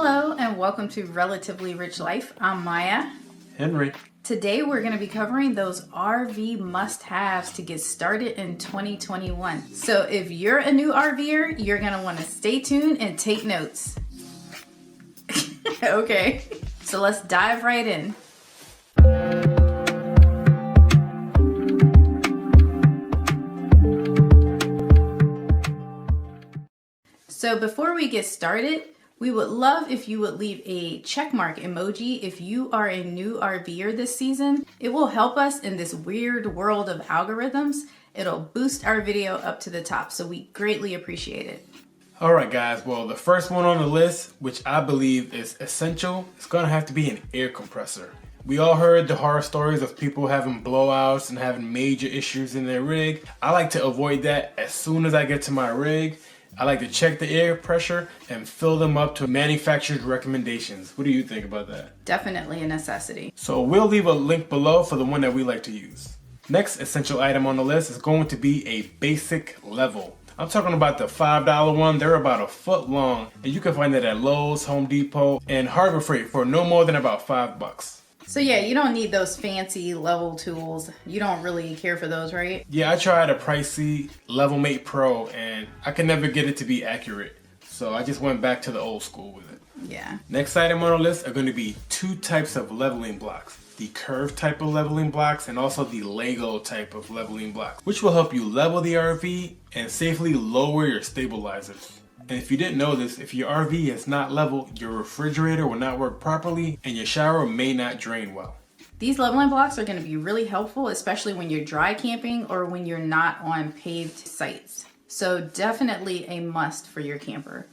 Hello and welcome to Relatively Rich Life. I'm Maya. Henry. Today we're going to be covering those RV must-haves to get started in 2021. So if you're a new RVer, you're going to want to stay tuned and take notes. Okay, so let's dive right in. So before we get started, we would love if you would leave a checkmark emoji if you are a new RVer this season. It will help us in this weird world of algorithms. It'll boost our video up to the top, so we greatly appreciate it. Alright guys, well the first one on the list, which I believe is essential, is going to have to be an air compressor. We all heard the horror stories of people having blowouts and having major issues in their rig. I like to avoid that as soon as I get to my rig. I like to check the air pressure and fill them up to manufacturer's recommendations. What do you think about that? Definitely a necessity. So we'll leave a link below for the one that we like to use. Next essential item on the list is going to be a basic level. I'm talking about the $5 one. They're about a foot long and you can find it at Lowe's, Home Depot, and Harbor Freight for no more than about $5. So yeah, you don't need those fancy level tools. You don't really care for those, right? Yeah, I tried a pricey Levelmate Pro and I could never get it to be accurate. So I just went back to the old school with it. Yeah. Next item on the list are going to be two types of leveling blocks. The curved type of leveling blocks and also the Lego type of leveling blocks, which will help you level the RV and safely lower your stabilizers. And if you didn't know this, if your RV is not level, your refrigerator will not work properly and your shower may not drain well. These leveling blocks are going to be really helpful, especially when you're dry camping or when you're not on paved sites. So definitely a must for your camper.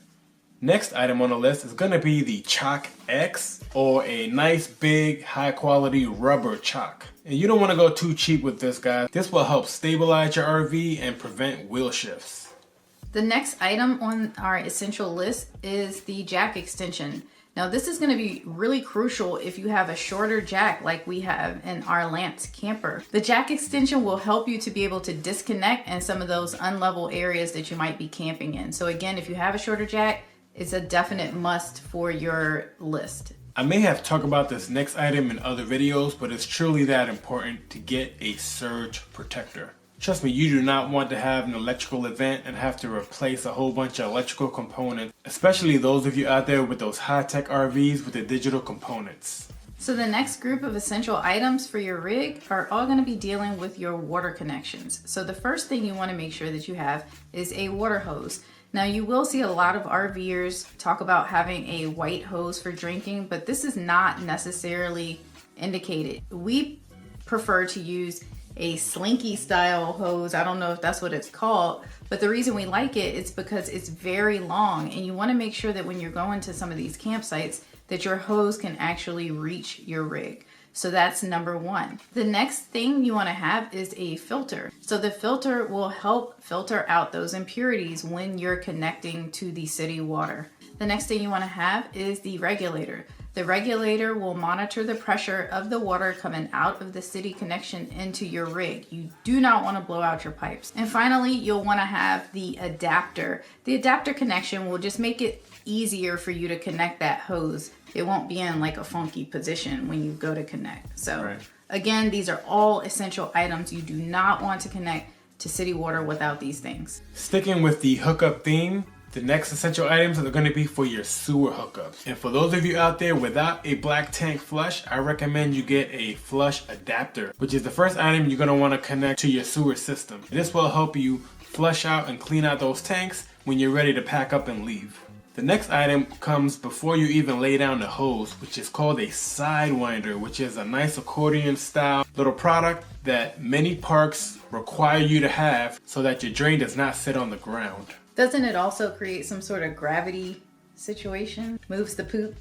Next item on the list is going to be the Chalk X, or a nice big high quality rubber chalk. And you don't want to go too cheap with this, guys. This will help stabilize your RV and prevent wheel shifts. The next item on our essential list is the jack extension. Now this is going to be really crucial if you have a shorter jack like we have in our Lance camper. The jack extension will help you to be able to disconnect in some of those unlevel areas that you might be camping in. So again, if you have a shorter jack, it's a definite must for your list. I may have talked about this next item in other videos, but it's truly that important to get a surge protector. Trust me, you do not want to have an electrical event and have to replace a whole bunch of electrical components, especially those of you out there with those high-tech RVs with the digital components. So the next group of essential items for your rig are all going to be dealing with your water connections. So the first thing you want to make sure that you have is a water hose. Now you will see a lot of RVers talk about having a white hose for drinking, but this is not necessarily indicated. We prefer to use a slinky style hose. I don't know if that's what it's called, but the reason we like it is because it's very long and you want to make sure that when you're going to some of these campsites that your hose can actually reach your rig. So that's number one. The next thing you want to have is a filter. So the filter will help filter out those impurities when you're connecting to the city water. The next thing you want to have is the regulator. The regulator will monitor the pressure of the water coming out of the city connection into your rig. You do not want to blow out your pipes. And finally, you'll want to have the adapter. The adapter connection will just make it easier for you to connect that hose. It won't be in like a funky position when you go to connect. So right. Again, these are all essential items. You do not want to connect to city water without these things. Sticking with the hookup theme, the next essential items are going to be for your sewer hookups. And for those of you out there without a black tank flush, I recommend you get a flush adapter, which is the first item you're going to want to connect to your sewer system. This will help you flush out and clean out those tanks when you're ready to pack up and leave. The next item comes before you even lay down the hose, which is called a sidewinder, which is a nice accordion style little product that many parks require you to have so that your drain does not sit on the ground. Doesn't it also create some sort of gravity situation? Moves the poop?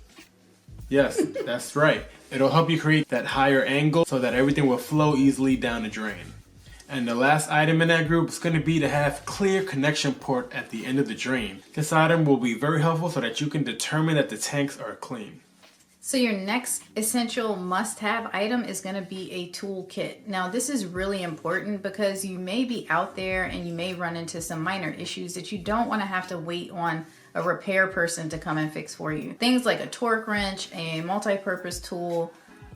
Yes, that's right. It'll help you create that higher angle so that everything will flow easily down the drain. And the last item in that group is going to be to have clear connection port at the end of the drain. This item will be very helpful so that you can determine that the tanks are clean. So your next essential must-have item is going to be a tool kit. Now this is really important because you may be out there and you may run into some minor issues that you don't want to have to wait on a repair person to come and fix for you. Things like a torque wrench, a multi-purpose tool,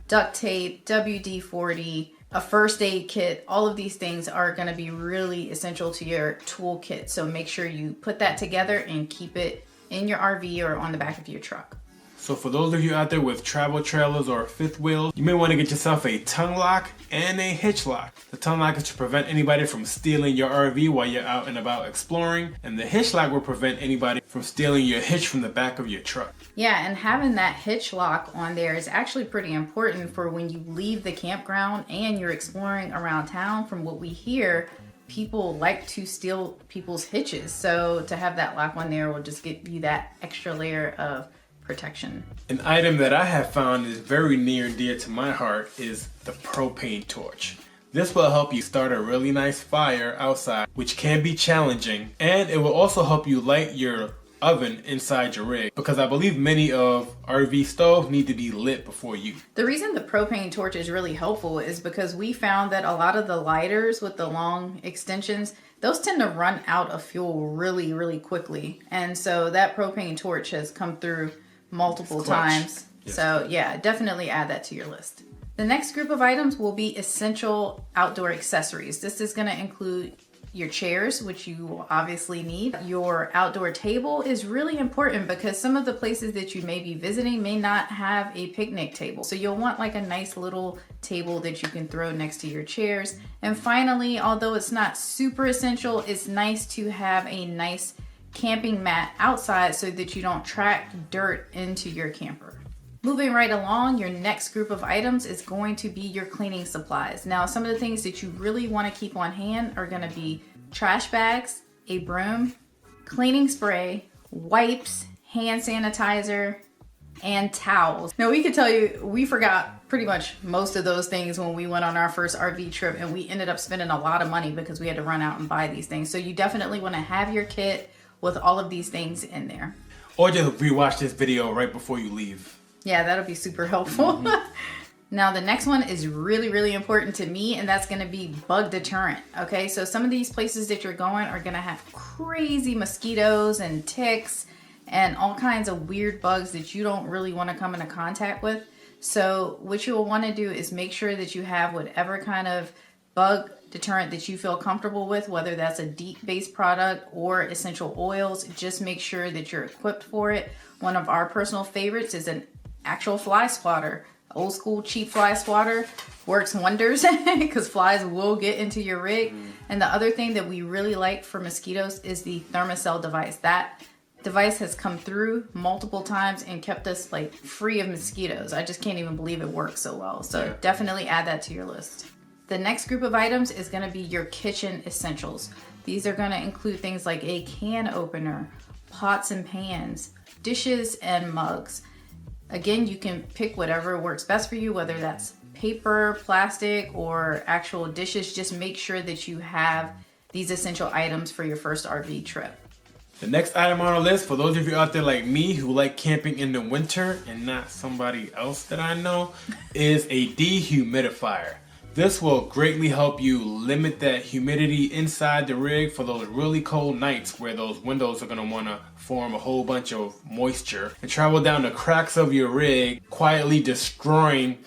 duct tape, WD-40, a first aid kit, all of these things are going to be really essential to your toolkit. So make sure you put that together and keep it in your RV or on the back of your truck. So for those of you out there with travel trailers or fifth wheels, you may want to get yourself a tongue lock and a hitch lock. The tongue lock is to prevent anybody from stealing your RV while you're out and about exploring, and the hitch lock will prevent anybody from stealing your hitch from the back of your truck. Yeah, and having that hitch lock on there is actually pretty important for when you leave the campground and you're exploring around town. From what we hear, people like to steal people's hitches. So to have that lock on there will just give you that extra layer of protection. An item that I have found is very near and dear to my heart is the propane torch. This will help you start a really nice fire outside, which can be challenging, and it will also help you light your oven inside your rig, because I believe many of RV stoves need to be lit before use. The reason the propane torch is really helpful is because we found that a lot of the lighters with the long extensions, those tend to run out of fuel really, really quickly. And so that propane torch has come through multiple times. Yes. So yeah, definitely add that to your list. The next group of items will be essential outdoor accessories. This is going to include your chairs, which you will obviously need. Your outdoor table is really important because some of the places that you may be visiting may not have a picnic table. So you'll want like a nice little table that you can throw next to your chairs. And finally, although it's not super essential, it's nice to have a nice camping mat outside so that you don't track dirt into your camper. Moving right along, your next group of items is going to be your cleaning supplies. Now, some of the things that you really want to keep on hand are going to be trash bags, a broom, cleaning spray, wipes, hand sanitizer, and towels. Now, we could tell you we forgot pretty much most of those things when we went on our first RV trip, and we ended up spending a lot of money because we had to run out and buy these things. So you definitely want to have your kit with all of these things in there. Or just rewatch this video right before you leave. Yeah, that'll be super helpful. Now, the next one is really, really important to me, and that's going to be bug deterrent. Okay, so some of these places that you're going are going to have crazy mosquitoes and ticks and all kinds of weird bugs that you don't really want to come into contact with. So what you'll want to do is make sure that you have whatever kind of bug deterrent that you feel comfortable with, whether that's a DEET based product or essential oils. Just make sure that you're equipped for it. One of our personal favorites is an actual fly swatter. Old school cheap fly swatter works wonders because flies will get into your rig. And the other thing that we really like for mosquitoes is the Thermacell device. That device has come through multiple times and kept us like free of mosquitoes. I just can't even believe it works so well. So definitely add that to your list. The next group of items is going to be your kitchen essentials. These are going to include things like a can opener, pots and pans, dishes and mugs. Again, you can pick whatever works best for you, whether that's paper, plastic, or actual dishes. Just make sure that you have these essential items for your first RV trip. The next item on our list, for those of you out there like me who like camping in the winter and not somebody else that I know, is a dehumidifier. This will greatly help you limit that humidity inside the rig for those really cold nights where those windows are going to want to form a whole bunch of moisture and travel down the cracks of your rig, quietly destroying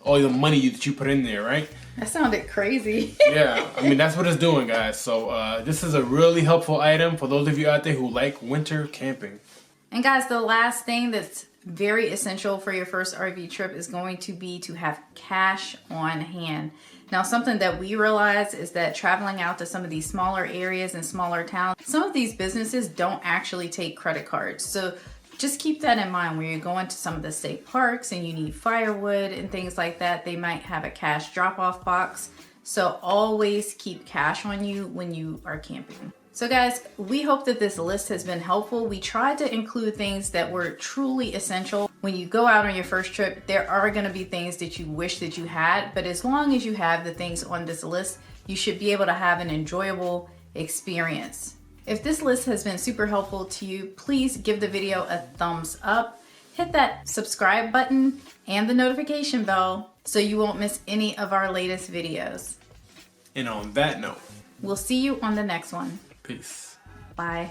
all the money that you put in there, right? That sounded crazy. Yeah, I mean, that's what it's doing, guys. So this is a really helpful item for those of you out there who like winter camping. And guys, the last thing that's very essential for your first RV trip is going to be to have cash on hand. Now, something that we realize is that traveling out to some of these smaller areas and smaller towns, some of these businesses don't actually take credit cards. So just keep that in mind when you're going to some of the state parks and you need firewood and things like that. They might have a cash drop-off box. So always keep cash on you when you are camping. So guys, we hope that this list has been helpful. We tried to include things that were truly essential. When you go out on your first trip, there are going to be things that you wish that you had, but as long as you have the things on this list, you should be able to have an enjoyable experience. If this list has been super helpful to you, please give the video a thumbs up, hit that subscribe button and the notification bell so you won't miss any of our latest videos. And on that note, we'll see you on the next one. peace. Bye.